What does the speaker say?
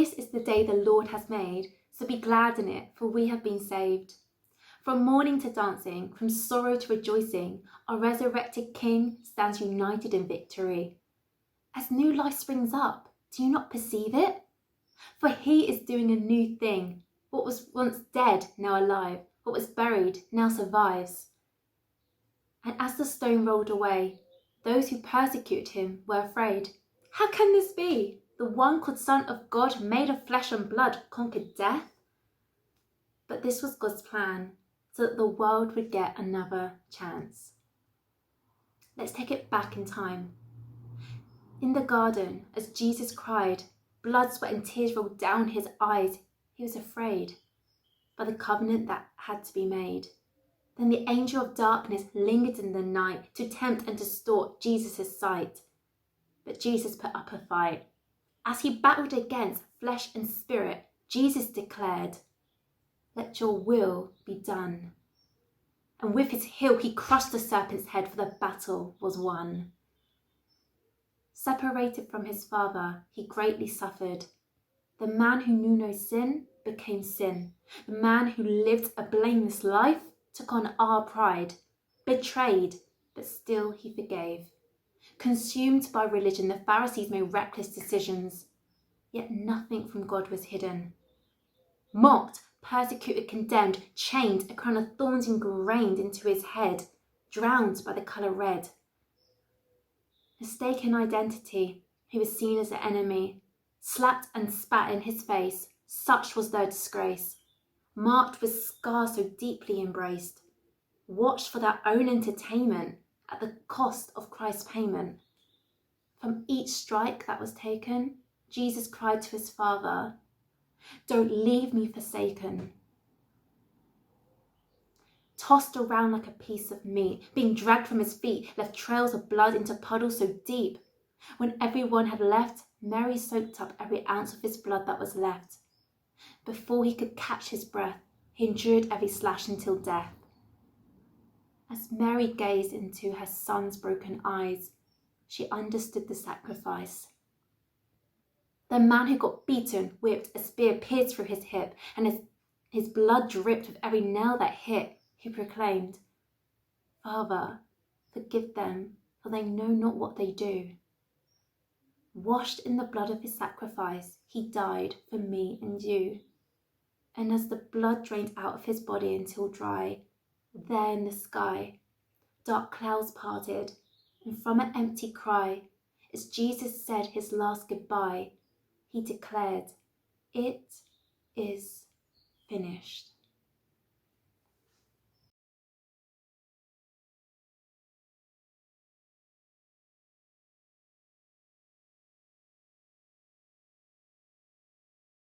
This is the day the Lord has made, so be glad in it, for we have been saved. From mourning to dancing, from sorrow to rejoicing, our resurrected King stands united in victory. As new life springs up, do you not perceive it? For he is doing a new thing. What was once dead, now alive. What was buried, now survives. And as the stone rolled away, those who persecuted him were afraid. How can this be? The one called Son of God, made of flesh and blood, conquered death? But this was God's plan, so that the world would get another chance. Let's take it back in time. In the garden, as Jesus cried, blood, sweat and tears rolled down his eyes. He was afraid by the covenant that had to be made. Then the angel of darkness lingered in the night to tempt and distort Jesus' sight. But Jesus put up a fight. As he battled against flesh and spirit, Jesus declared, "Let your will be done." And with his heel he crushed the serpent's head, for the battle was won. Separated from his Father, he greatly suffered. The man who knew no sin became sin. The man who lived a blameless life took on our pride. Betrayed, but still he forgave. Consumed by religion, the Pharisees made reckless decisions. Yet nothing from God was hidden. Mocked, persecuted, condemned, chained, a crown of thorns ingrained into his head, drowned by the colour red. Mistaken identity, he was seen as an enemy, slapped and spat in his face, such was their disgrace. Marked with scars so deeply embraced, watched for their own entertainment at the cost of Christ's payment. From each strike that was taken, Jesus cried to his Father, "Don't leave me forsaken." Tossed around like a piece of meat, being dragged from his feet, left trails of blood into puddles so deep. When everyone had left, Mary soaked up every ounce of his blood that was left. Before he could catch his breath, he endured every slash until death. As Mary gazed into her son's broken eyes, she understood the sacrifice. The man who got beaten, whipped, a spear pierced through his hip, and as his blood dripped with every nail that hit, he proclaimed, "Father, forgive them, for they know not what they do." Washed in the blood of his sacrifice, he died for me and you. And as the blood drained out of his body until dry, there in the sky, dark clouds parted, and from an empty cry, as Jesus said his last goodbye, he declared, "It is finished."